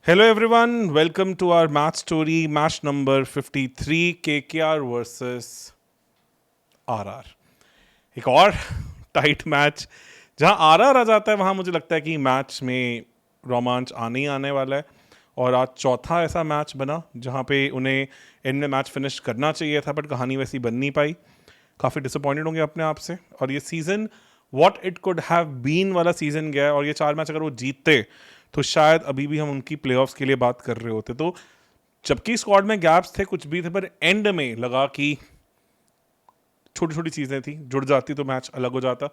Hello everyone, welcome to our match story, match number 53, KKR versus RR. एक और tight match जहां RR आ जाता है वहां मुझे लगता है कि मैच में रोमांच आने ही आने वाला है। और आज चौथा ऐसा मैच बना जहां पे उन्हें एंड में मैच फिनिश करना चाहिए था, बट कहानी वैसी बन नहीं पाई। काफ़ी डिसअपॉइंटेड होंगे अपने आप से, और ये season what it could have been वाला सीज़न गया है। और ये चार मैच अगर वो जीतते तो शायद अभी भी हम उनकी प्लेऑफ्स के लिए बात कर रहे होते। तो जबकि स्क्वाड में गैप्स थे, कुछ भी थे, पर एंड में लगा कि छोटी छोटी चीज़ें थी, जुड़ जाती तो मैच अलग हो जाता।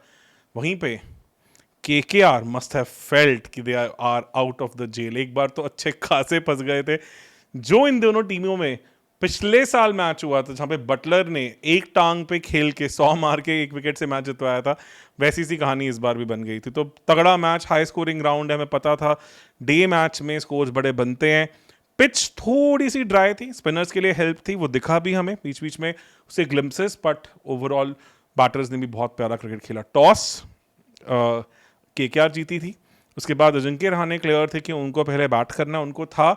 वहीं पे केकेआर मस्ट हैव फेल्ट कि they are out of the jail. एक बार तो अच्छे खासे फंस गए थे। जो इन दोनों टीमों में पिछले साल मैच हुआ था, जहां पे बटलर ने एक टांग पे खेल के 100 मार के एक विकेट से मैच जितवाया था, वैसी सी कहानी इस बार भी बन गई थी। तो तगड़ा मैच, हाई स्कोरिंग राउंड है, हमें पता था डे मैच में स्कोर्स बड़े बनते हैं। पिच थोड़ी सी ड्राई थी, स्पिनर्स के लिए हेल्प थी, वो दिखा भी हमें बीच बीच में उसके ग्लिम्पसेस, बट ओवरऑल बैटर्स ने भी बहुत प्यारा क्रिकेट खेला। टॉस केकेआर जीती थी। उसके बाद अजिंक्य रहाणे क्लियर थे कि उनको पहले बैट करना। उनको था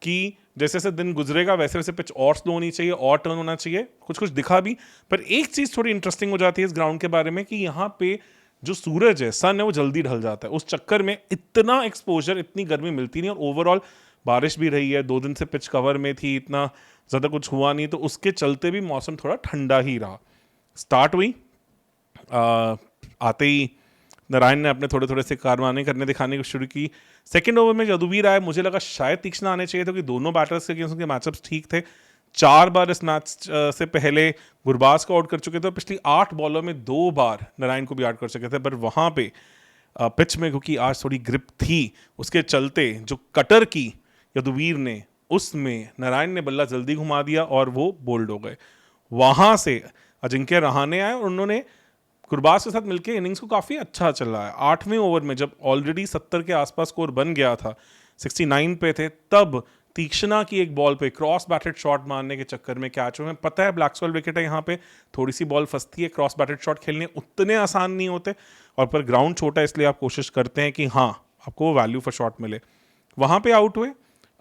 कि जैसे जैसे दिन गुजरेगा वैसे वैसे पिच और स्लो होनी चाहिए और टर्न होना चाहिए। कुछ कुछ दिखा भी, पर एक चीज़ थोड़ी इंटरेस्टिंग हो जाती है इस ग्राउंड के बारे में कि यहाँ पे जो सूरज है, सन है, वो जल्दी ढल जाता है। उस चक्कर में इतना एक्सपोजर, इतनी गर्मी मिलती नहीं। और ओवरऑल बारिश भी रही है, 2 दिन से पिच कवर में थी, इतना ज़्यादा कुछ हुआ नहीं, तो उसके चलते भी मौसम थोड़ा ठंडा ही रहा। स्टार्ट हुई आते ही नारायण ने अपने थोड़े थोड़े से कारनामे करने दिखाने की शुरू की। सेकंड ओवर में यदुवीर आए, मुझे लगा शायद तीक्ष्ण आने चाहिए थे, कि दोनों बैटर्स के अगेंस्ट उनके मैचअप्स ठीक थे। 4 बार इस मैच से पहले गुरबाज को आउट कर चुके थे, और पिछली 8 बॉलों में 2 बार नारायण को भी आउट कर चुके थे। पर वहां पे पिच में क्योंकि आज थोड़ी ग्रिप थी, उसके चलते जो कटर की यदुवीर ने, उसमें नारायण ने बल्ला जल्दी घुमा दिया और वो बोल्ड हो गए। वहां से अजिंक्य रहाणे आए और उन्होंने गुरबाज के साथ मिलकर इनिंग्स को काफ़ी अच्छा चला है। 8वें ओवर में जब ऑलरेडी 70 के आसपास स्कोर बन गया था, 69 पे थे, तब तीक्ष्णा की एक बॉल पे क्रॉस बैटेड शॉट मारने के चक्कर में कैच हुए। पता है ब्लैक्सवेल विकेट है, यहाँ पे थोड़ी सी बॉल फंसती है, क्रॉस बैटेड शॉट खेलने उतने आसान नहीं होते। और पर ग्राउंड छोटा, इसलिए आप कोशिश करते हैं कि हाँ, आपको वो वैल्यू फॉर शॉट मिले। वहाँ पे आउट हुए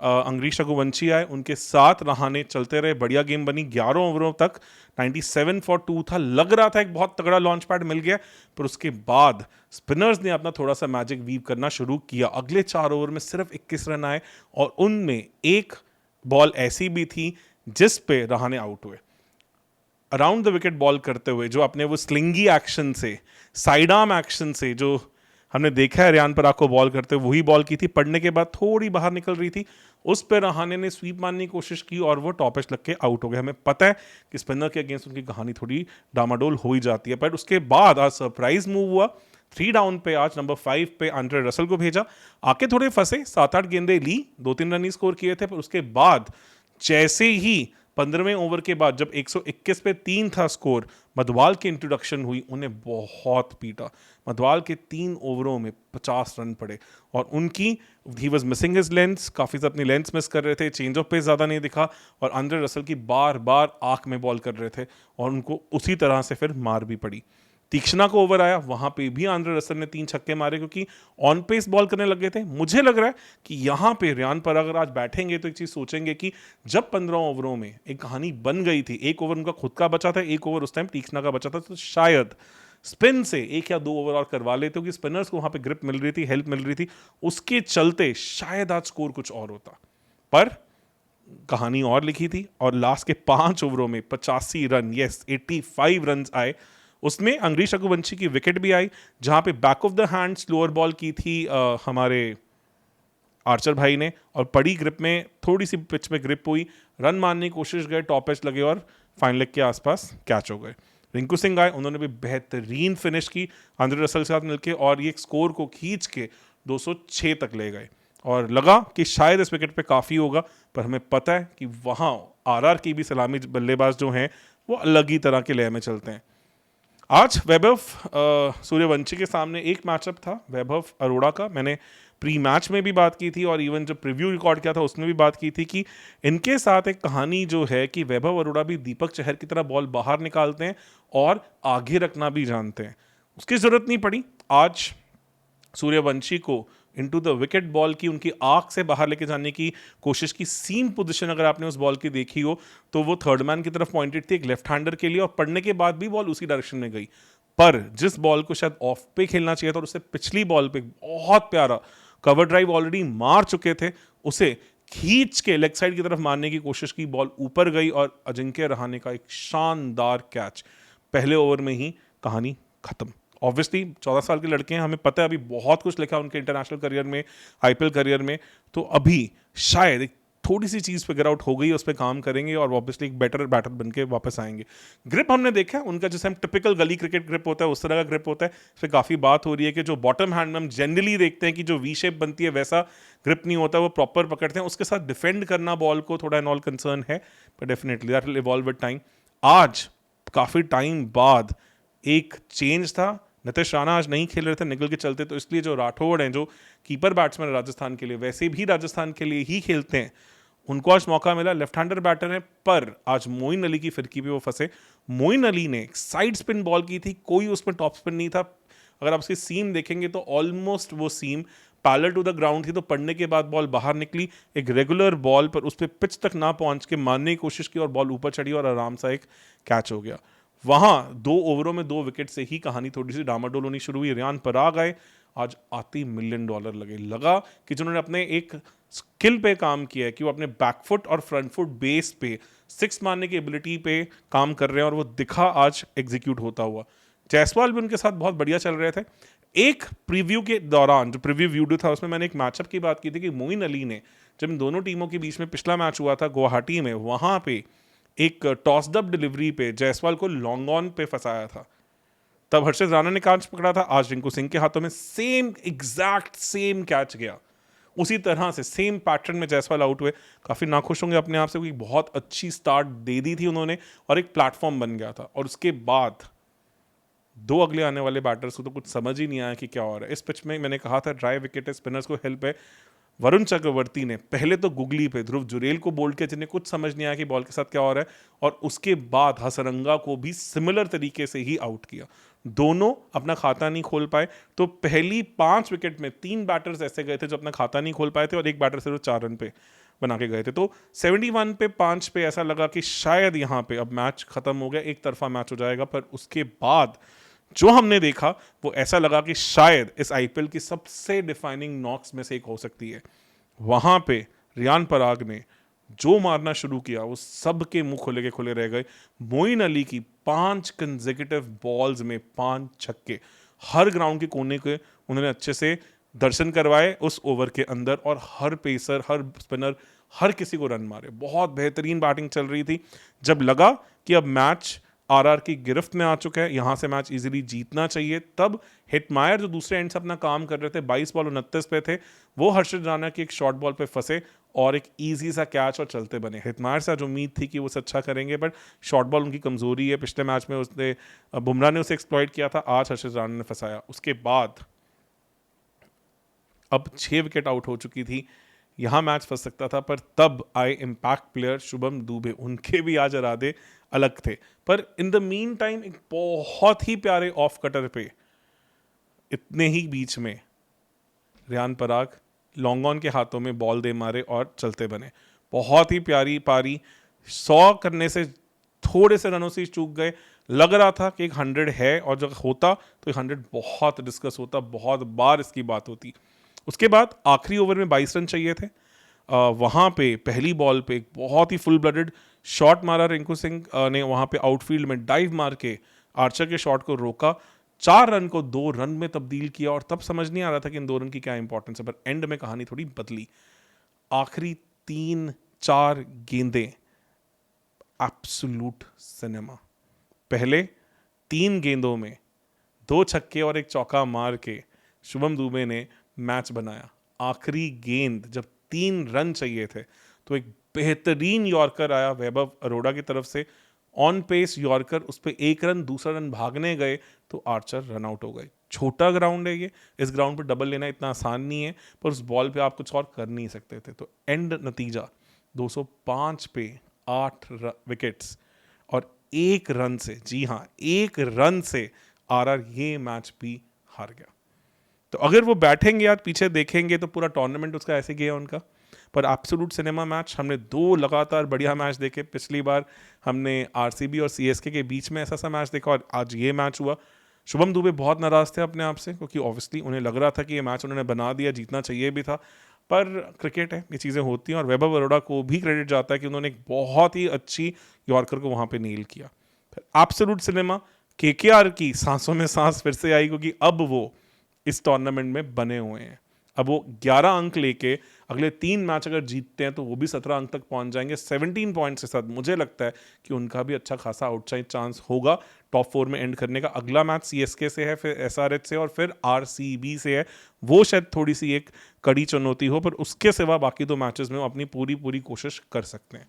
अंगरीश रघुवंशी आए, उनके साथ रहाणे चलते रहे, बढ़िया गेम बनी। 11 ओवरों तक 97 फॉर 2 था, लग रहा था एक बहुत तगड़ा लॉन्च पैड मिल गया। पर उसके बाद स्पिनर्स ने अपना थोड़ा सा मैजिक वीव करना शुरू किया। अगले 4 ओवर में सिर्फ 21 रन आए, और उनमें एक बॉल ऐसी भी थी जिस पे रहाणे आउट हुए। अराउंड द विकेट बॉल करते हुए जो अपने वो स्लिंगी एक्शन से, साइड आर्म एक्शन से, जो हमने देखा है रियान पराग को बॉल करते हुए, वही बॉल की थी। पड़ने के बाद थोड़ी बाहर निकल रही थी, उस पर रहाणे ने स्वीप मारने की कोशिश की और वो टॉप एज लग के आउट हो गए। हमें पता है कि स्पिनर के अगेंस्ट उनकी कहानी थोड़ी डामाडोल हो ही जाती है, पर उसके बाद आज सरप्राइज मूव हुआ। 3 डाउन पे आज नंबर 5 पे आंड्रे रसल को भेजा। आके थोड़े फंसे, 7-8 गेंदे ली, 2-3 रन ही स्कोर किए थे। पर उसके बाद जैसे ही 15वें ओवर के बाद जब 121 पे 3 था स्कोर, मधवाल की इंट्रोडक्शन हुई, उन्हें बहुत पीटा। मधवाल के 3 ओवरों में 50 रन पड़े, और उनकी he was missing his lens, काफ़ी से अपनी लेंस मिस कर रहे थे, चेंज ऑफ पेस ज़्यादा नहीं दिखा, और आंद्रे रसल की बार बार आंख में बॉल कर रहे थे, और उनको उसी तरह से फिर मार भी पड़ी। तीक्ष्णा को ओवर आया, वहां पे भी आंद्रे रसल ने 3 छक्के मारे, क्योंकि ऑन पेस बॉल करने लग गए थे। मुझे लग रहा है कि यहां पे रियान पर अगर आज बैठेंगे तो एक चीज सोचेंगे कि जब 15 ओवरों में एक कहानी बन गई थी, एक ओवर उनका खुद का बचा था, एक ओवर उस टाइम तीक्ष्णा का बचा था, तो शायद स्पिन से 1 या 2 ओवर और करवा लेते, क्योंकि स्पिनर्स को वहां पे ग्रिप मिल रही थी, हेल्प मिल रही थी, उसके चलते शायद आज स्कोर कुछ और होता। पर कहानी और लिखी थी, और लास्ट के 5 ओवरों में 85 रन, यस 85 रन आए। उसमें अंगरीश रघुवंशी की विकेट भी आई, जहां पे back of the hand slower ball की थी हमारे आर्चर भाई ने, और पड़ी ग्रिप में, थोड़ी सी पिच में ग्रिप हुई, रन मारने की कोशिश गए, टॉप एज लगे और फाइन लेग के आसपास कैच हो गए। रिंकू सिंह आए, उन्होंने भी बेहतरीन फिनिश की आंद्रे रसल के साथ मिलकर, और ये स्कोर को खींच के 206 तक ले गए। और लगा कि शायद इस विकेट पे काफ़ी होगा, पर हमें पता है कि वहाँ आरआर की भी सलामी बल्लेबाज जो हैं वो अलग ही तरह के लय में चलते हैं। आज वैभव सूर्यवंशी के सामने एक मैचअप था वैभव अरोड़ा का। मैंने प्री मैच में भी बात की थी, और इवन जब प्रीव्यू रिकॉर्ड किया था उसमें भी बात की थी कि इनके साथ एक कहानी जो है कि वैभव अरोड़ा भी दीपक चहर की तरह बॉल बाहर निकालते हैं और आगे रखना भी जानते हैं। उसकी ज़रूरत नहीं पड़ी। आज सूर्यवंशी को इनटू द विकेट बॉल की उनकी आंख से बाहर लेके जाने की कोशिश की। सीम पोजीशन अगर आपने उस बॉल की देखी हो तो वो थर्ड मैन की तरफ पॉइंटेड थी, एक लेफ्ट हैंडर के लिए, और पड़ने के बाद भी बॉल उसी डायरेक्शन में गई। पर जिस बॉल को शायद ऑफ पे खेलना चाहिए था और उससे पिछली बॉल पे बहुत प्यारा कवर ड्राइव ऑलरेडी मार चुके थे, उसे खींच के लेग साइड की तरफ मारने की कोशिश की, बॉल ऊपर गई और अजिंक्य रहाणे का एक शानदार कैच। पहले ओवर में ही कहानी खत्म। ऑब्वियसली 14 साल के लड़के हैं, हमें पता है अभी बहुत कुछ लिखा उनके इंटरनेशनल करियर में, आईपीएल करियर में, तो अभी शायद एक थोड़ी सी चीज़ फिगर आउट हो गई, उस पर काम करेंगे और ऑब्वियसली एक बेटर बैटर बन के वापस आएंगे। ग्रिप हमने देखा है उनका, जैसे हम टिपिकल गली क्रिकेट ग्रिप होता है उस तरह का ग्रिप होता है। इस पर काफ़ी बात हो रही है कि जो बॉटम हैंड में हम जनरली देखते हैं कि जो वी शेप बनती है वैसा ग्रिप नहीं होता, वो प्रॉपर पकड़ते हैं। उसके साथ डिफेंड करना बॉल को थोड़ा एनऑल कंसर्न है, पर definitely that will evolve with time. आज काफ़ी टाइम बाद एक चेंज था। नितिश राणा आज नहीं खेल रहे थे निकल के चलते, तो इसलिए जो राठौड़ हैं जो कीपर बैट्समैन राजस्थान के लिए, वैसे भी राजस्थान के लिए ही खेलते हैं, उनको आज मौका मिला। लेफ्ट हैंडर बैटर है, पर आज मोइन अली की फिरकी पे वो फंसे। मोइन अली ने एक साइड स्पिन बॉल की थी, कोई उसमें टॉप स्पिन नहीं था। अगर आप उसकी सीम देखेंगे तो ऑलमोस्ट वो सीम पैरेलल टू द ग्राउंड थी, तो पड़ने के बाद बॉल बाहर निकली। एक रेगुलर बॉल पर उस पर पिच तक ना पहुंच के मारने की कोशिश की और बॉल ऊपर चढ़ी और आराम सा एक कैच हो गया। वहां 2 ओवरों में 2 विकेट से ही कहानी थोड़ी सी डामाडोल होनी शुरू हुई। रियान पराग आए, आज आती $1 मिलियन लगा कि जिन्होंने अपने एक स्किल पे काम किया है कि वो अपने बैकफुट और फ्रंट फुट बेस पे 6 मारने की एबिलिटी पे काम कर रहे हैं, और वो दिखा आज एग्जीक्यूट होता हुआ। जायसवाल भी उनके साथ बहुत बढ़िया चल रहे थे। एक प्रीव्यू के दौरान, जो प्रीव्यू वीडियो था, उसमें मैंने एक मैचअप की बात की थी कि मोइन अली ने, जब इन दोनों टीमों के बीच में पिछला मैच हुआ था गुवाहाटी में, वहां पे एक टॉस डब डिलीवरी पे जायसवाल को लॉन्ग ऑन पे फंसाया था। तब हर्षित राणा ने कैच पकड़ा था, आज रिंकू सिंह के हाथों में सेम एग्जैक्ट सेम कैच गया, उसी तरह से सेम पैटर्न में जायसवाल आउट हुए। काफ़ी नाखुश होंगे अपने आप से, क्योंकि बहुत अच्छी स्टार्ट दे दी थी उन्होंने और एक प्लेटफॉर्म बन गया था। और उसके बाद 2 अगले आने वाले बैटर्स को तो कुछ समझ ही नहीं आया कि क्या हो रहा है इस पिच में। मैंने कहा था ड्राई विकेट है, स्पिनर्स को हेल्प है। वरुण चक्रवर्ती ने पहले तो गुगली पे ध्रुव जुरेल को बोल्ड किया, जिन्हें कुछ समझ नहीं आया कि बॉल के साथ क्या हो रहा है, और उसके बाद हसरंगा को भी सिमिलर तरीके से ही आउट किया। दोनों अपना खाता नहीं खोल पाए। तो पहली 5 विकेट में 3 बैटर्स ऐसे गए थे जो अपना खाता नहीं खोल पाए थे, और एक बैटर सिर्फ 4 रन पे बना के गए थे। तो 71 पे 5 पे ऐसा लगा कि शायद यहाँ पे अब मैच खत्म हो गया, एक तरफा मैच हो जाएगा। पर उसके बाद जो हमने देखा वो ऐसा लगा कि शायद इस आईपीएल की सबसे डिफाइनिंग नॉक्स में से एक हो सकती है। वहां पे रियान पराग ने जो मारना शुरू किया वो सबके मुंह खुले के खुले रह गए। मोइन अली की 5 कंसेक्यूटिव बॉल्स में 5 छक्के, हर ग्राउंड के कोने के उन्होंने अच्छे से दर्शन करवाए उस ओवर के अंदर, और हर पेसर, हर स्पिनर, हर किसी को रन मारे। बहुत बेहतरीन बैटिंग चल रही थी। जब लगा कि अब मैच आरआर की गिरफ्त में आ चुका है, यहां से मैच इजीली जीतना चाहिए, तब हिटमायर जो दूसरे एंड से अपना काम कर रहे थे, 22 बॉल 29 पे थे, वो हर्षित राणा की एक शॉर्ट बॉल पे फंसे और एक इजी सा कैच और चलते बने। हिटमायर से आज उम्मीद थी कि वो अच्छा करेंगे, बट शॉर्ट बॉल उनकी कमजोरी है। पिछले मैच में उसने बुमराह ने उसे एक्सप्लॉइट किया था, आज हर्षित राणा ने फंसाया। उसके बाद अब 6 विकेट आउट हो चुकी थी, यहाँ मैच फंस सकता था, पर तब आए इम्पैक्ट प्लेयर शुभम दुबे। उनके भी आज इरादे अलग थे, पर इन द मीन टाइम एक बहुत ही प्यारे ऑफ कटर पे इतने ही बीच में रियान पराग लॉन्ग ऑन के हाथों में बॉल दे मारे और चलते बने। बहुत ही प्यारी पारी, 100 करने से थोड़े से रनों से चूक गए। लग रहा था कि एक 100 है, और जब होता तो एक 100 बहुत डिस्कस होता, बहुत बार इसकी बात होती। उसके बाद आखिरी ओवर में 22 रन चाहिए थे। वहाँ पे पहली बॉल पे एक बहुत ही फुल ब्लडेड शॉट मारा रिंकू सिंह ने, वहाँ पे आउटफील्ड में डाइव मार के आर्चर के शॉट को रोका, 4 रन को 2 रन में तब्दील किया। और तब समझ नहीं आ रहा था कि इन 2 रन की क्या इंपॉर्टेंस है, पर एंड में कहानी थोड़ी बदली। आखिरी 3-4 गेंदें एब्सोल्यूट सिनेमा। पहले 3 गेंदों में 2 छक्के और एक चौका मार के शुभम दुबे ने मैच बनाया। आखिरी गेंद जब 3 रन चाहिए थे, तो एक बेहतरीन यॉर्कर आया वैभव अरोड़ा की तरफ से, ऑन पेस यॉर्कर, उस पर 1 रन, दूसरा रन भागने गए तो आर्चर रन आउट हो गए। छोटा ग्राउंड है ये, इस ग्राउंड पर डबल लेना इतना आसान नहीं है, पर उस बॉल पे आप कुछ और कर नहीं सकते थे। तो एंड नतीजा 205 पे 8 विकेट्स और 1 रन से, जी हाँ 1 रन से आरआर ये मैच भी हार गया। तो अगर वो बैठेंगे यार पीछे देखेंगे तो पूरा टूर्नामेंट उसका ऐसे गया उनका। पर एब्सोल्यूट सिनेमा मैच, हमने 2 लगातार बढ़िया मैच देखे। पिछली बार हमने आरसीबी और सीएसके के बीच में ऐसा सा मैच देखा और आज ये मैच हुआ। शुभम दुबे बहुत नाराज थे अपने आप से, क्योंकि ऑब्वियसली उन्हें लग रहा था कि ये मैच उन्होंने बना दिया, जीतना चाहिए भी था। पर क्रिकेट है, ये चीज़ें होती हैं, और वैभव अरोड़ा को भी क्रेडिट जाता है कि उन्होंने एक बहुत ही अच्छी यॉर्कर को वहाँ पे नील किया। एब्सोल्यूट सिनेमा, केकेआर की सांसों में सांस फिर से आई, क्योंकि अब वो इस टूर्नामेंट में बने हुए हैं। अब वो 11 अंक लेके अगले 3 मैच अगर जीतते हैं तो वो भी 17 अंक तक पहुंच जाएंगे 17 पॉइंट्स के साथ। मुझे लगता है कि उनका भी अच्छा खासा आउटसाइड चांस होगा टॉप 4 में एंड करने का। अगला मैच सीएसके से है, फिर एसआरएच से, और फिर आरसीबी से है। वो शायद थोड़ी सी एक कड़ी चुनौती हो, पर उसके सिवा बाकी 2 मैचेस में वो अपनी पूरी कोशिश कर सकते हैं।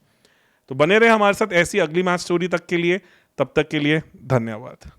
तो बने रहे हमारे साथ ऐसी अगली मैच स्टोरी तक के लिए। तब तक के लिए धन्यवाद।